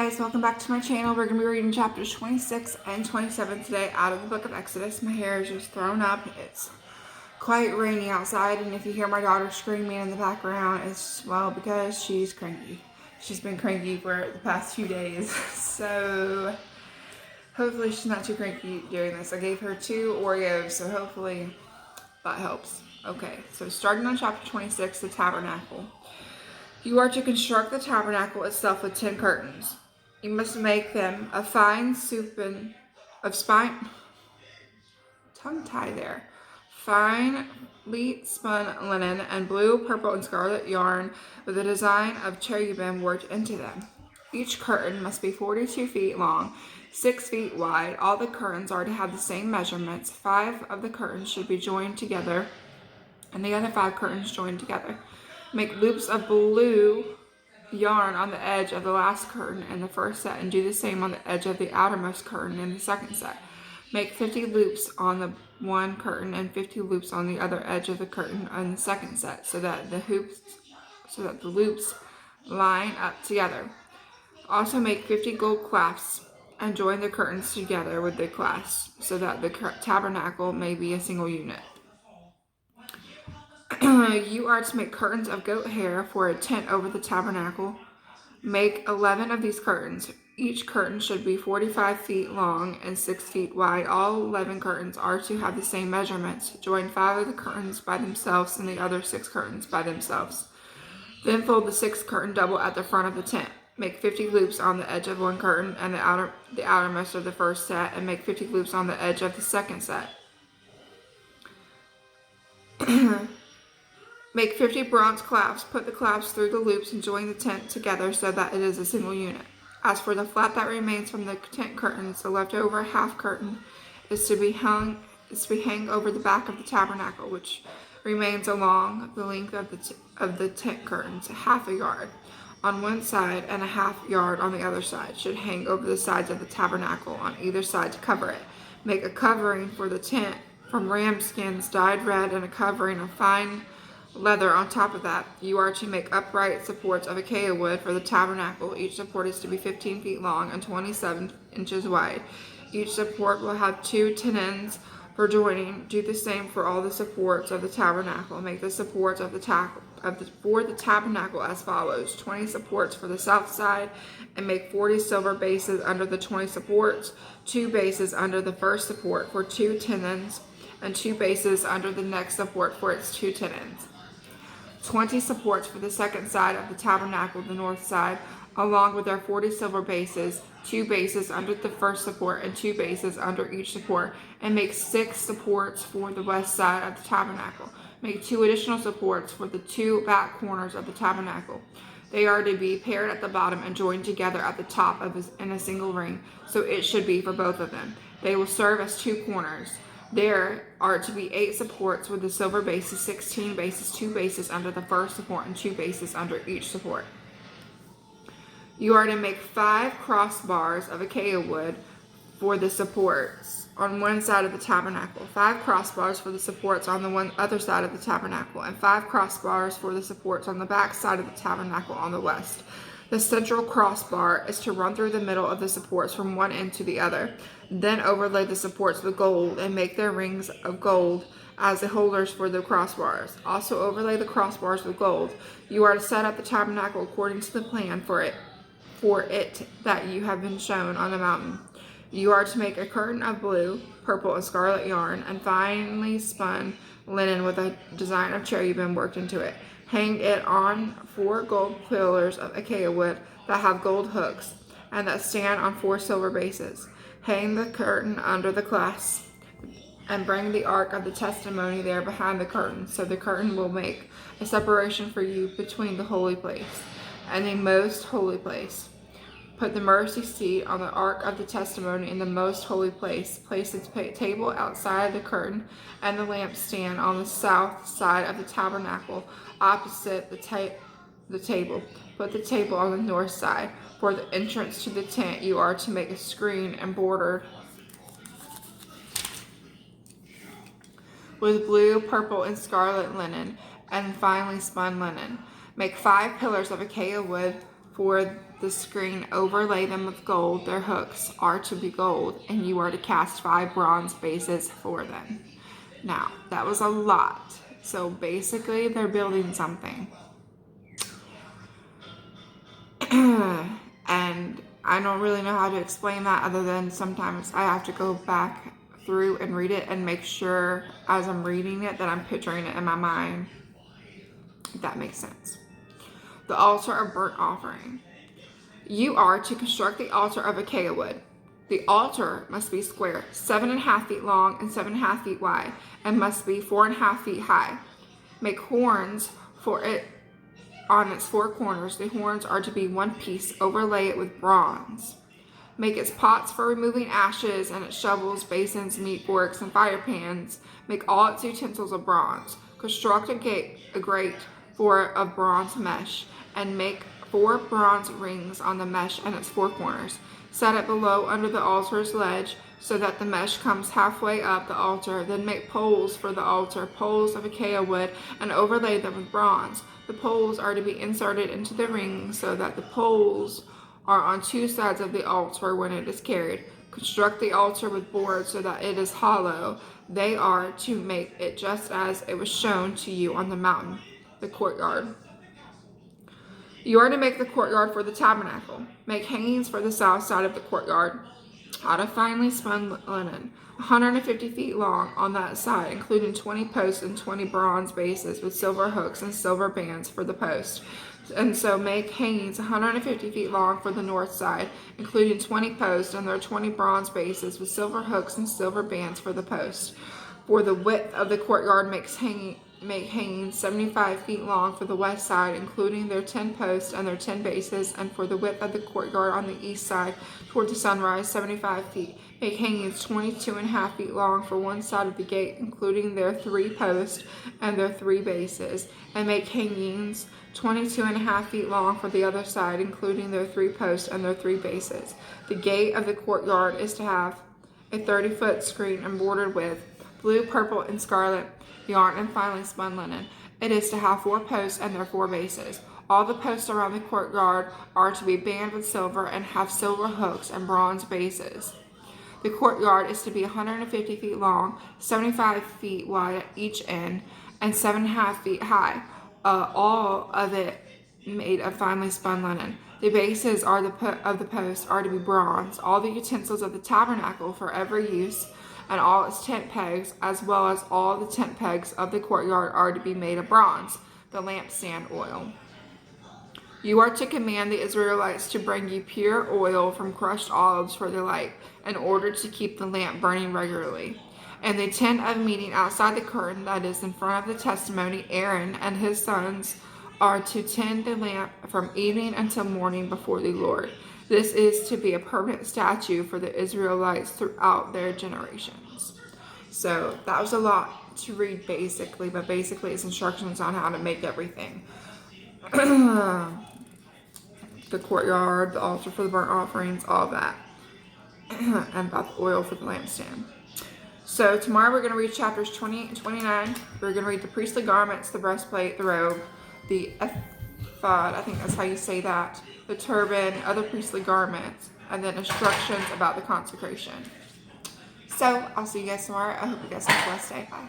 guys, welcome back to my channel. We're going to be reading chapters 26 and 27 today out of the book of Exodus. My hair is just thrown up. It's quite rainy outside, and if you hear my daughter screaming in the background, it's, well, because she's cranky. She's been cranky for the past few days, so hopefully she's not too cranky during this. I gave her 2 Oreos, so hopefully that helps. Okay, so starting on chapter 26, the tabernacle. You are to construct the tabernacle itself with 10 curtains. You must make them of fine spun linen and blue, purple, and scarlet yarn with a design of cherubim worked into them. Each curtain must be 42 feet long, 6 feet wide. All the curtains are to have the same measurements. 5 of the curtains should be joined together, and the other 5 curtains joined together. Make loops of blue yarn on the edge of the last curtain in the first set, and do the same on the edge of the outermost curtain in the second set. Make 50 loops on the one curtain and 50 loops on the other edge of the curtain in the second set, so that the loops line up together. Also make 50 gold clasps and join the curtains together with the clasps, so that the tabernacle may be a single unit. You are to make curtains of goat hair for a tent over the tabernacle. Make 11 of these curtains. Each curtain should be 45 feet long and 6 feet wide. All 11 curtains are to have the same measurements. Join 5 of the curtains by themselves and the other 6 curtains by themselves. Then fold the 6th curtain double at the front of the tent. Make 50 loops on the edge of one curtain and the outermost of the first set, and make 50 loops on the edge of the second set. Make 50 bronze clasps. Put the clasps through the loops and join the tent together so that it is a single unit. As for the flap that remains from the tent curtains, the leftover half curtain is to be hung over the back of the tabernacle, which remains along the length of the tent curtains, half a yard on one side and a half yard on the other side. Should hang over the sides of the tabernacle on either side to cover it. Make a covering for the tent from ram skins dyed red, and a covering of fine leather on top of that. You are to make upright supports of acacia wood for the tabernacle. Each support is to be 15 feet long and 27 inches wide. Each support will have 2 tenons for joining. Do the same for all the supports of the tabernacle. Make the supports of for the tabernacle as follows: 20 supports for the south side, and make 40 silver bases under the 20 supports, 2 bases under the first support for 2 tenons, and 2 bases under the next support for its 2 tenons. 20 supports for the second side of the tabernacle, the north side, along with their 40 silver bases, 2 bases under the first support and 2 bases under each support, and make 6 supports for the west side of the tabernacle. Make 2 additional supports for the 2 back corners of the tabernacle. They are to be paired at the bottom and joined together at the top in a single ring, so it should be for both of them. They will serve as 2 corners. There are to be 8 supports with the silver bases, 16 bases, 2 bases under the first support, and 2 bases under each support. You are to make 5 crossbars of acacia wood for the supports on one side of the tabernacle, 5 crossbars for the supports on the other side of the tabernacle, and 5 crossbars for the supports on the back side of the tabernacle on the west. The central crossbar is to run through the middle of the supports from one end to the other. Then overlay the supports with gold and make their rings of gold as the holders for the crossbars. Also overlay the crossbars with gold. You are to set up the tabernacle according to the plan for it that you have been shown on the mountain. You are to make a curtain of blue, purple, and scarlet yarn and finely spun linen with a design of cherubim worked into it. Hang it on 4 gold pillars of acacia wood that have gold hooks and that stand on 4 silver bases. Hang the curtain under the clasp and bring the ark of the testimony there behind the curtain, so the curtain will make a separation for you between the holy place and the most holy place. Put the mercy seat on the ark of the testimony in the most holy place. Place the table outside the curtain and the lampstand on the south side of the tabernacle opposite the table. Put the table on the north side. For the entrance to the tent, you are to make a screen embroidered with blue, purple, and scarlet linen and finely spun linen. Make 5 pillars of acacia wood for the screen, overlay them with gold. Their hooks are to be gold, and you are to cast 5 bronze bases for them. Now, that was a lot. So basically, they're building something. And I don't really know how to explain that other than sometimes I have to go back through and read it and make sure as I'm reading it that I'm picturing it in my mind, if that makes sense. The altar of burnt offering. You are to construct the altar of acacia wood. The altar must be square, 7.5 feet long and 7.5 feet wide, and must be 4.5 feet high. Make horns for it on its 4 corners. The horns are to be one piece. Overlay it with bronze. Make its pots for removing ashes, and its shovels, basins, meat forks, and fire pans. Make all its utensils of bronze. Construct a grate of bronze mesh, and make 4 bronze rings on the mesh and its 4 corners. Set it below under the altar's ledge so that the mesh comes halfway up the altar. Then make poles for the altar, poles of acacia wood, and overlay them with bronze. The poles are to be inserted into the rings so that the poles are on 2 sides of the altar when it is carried. Construct the altar with boards so that it is hollow. They are to make it just as it was shown to you on the mountain. The courtyard. You are to make the courtyard for the tabernacle. Make hangings for the south side of the courtyard out of finely spun linen, 150 feet long on that side, including 20 posts and 20 bronze bases with silver hooks and silver bands for the post. And so make hangings 150 feet long for the north side, including 20 posts and their 20 bronze bases with silver hooks and silver bands for the post. For the width of the courtyard, make hangings 75 feet long for the west side, including their 10 posts and their 10 bases, and for the width of the courtyard on the east side toward the sunrise, 75 feet. Make hangings 22.5 feet long for one side of the gate, including their 3 posts and their 3 bases, and make hangings 22.5 feet long for the other side, including their 3 posts and their 3 bases. The gate of the courtyard is to have a 30-foot screen embroidered with blue, purple, and scarlet yarn and finely spun linen. It is to have 4 posts and their 4 bases. All the posts around the courtyard are to be banded with silver and have silver hooks and bronze bases. The courtyard is to be 150 feet long, 75 feet wide at each end, and 7.5 feet high. All of it made of finely spun linen. The bases of the posts are to be bronze. All the utensils of the tabernacle for every use, and all its tent pegs, as well as all the tent pegs of the courtyard, are to be made of bronze. The lampstand oil. You are to command the Israelites to bring you pure oil from crushed olives for the light, in order to keep the lamp burning regularly. And the tent of meeting outside the curtain that is in front of the testimony, Aaron and his sons are to tend the lamp from evening until morning before the Lord. This is to be a permanent statute for the Israelites throughout their generations. So that was a lot to read basically, but basically it's instructions on how to make everything. The courtyard, the altar for the burnt offerings, all that. And about the oil for the lampstand. So tomorrow we're going to read chapters 20 and 29. We're going to read the priestly garments, the breastplate, the robe, the ephod, I think that's how you say that, the turban, other priestly garments, and then instructions about the consecration. So I'll see you guys tomorrow. I hope you guys have a blessed day. Bye.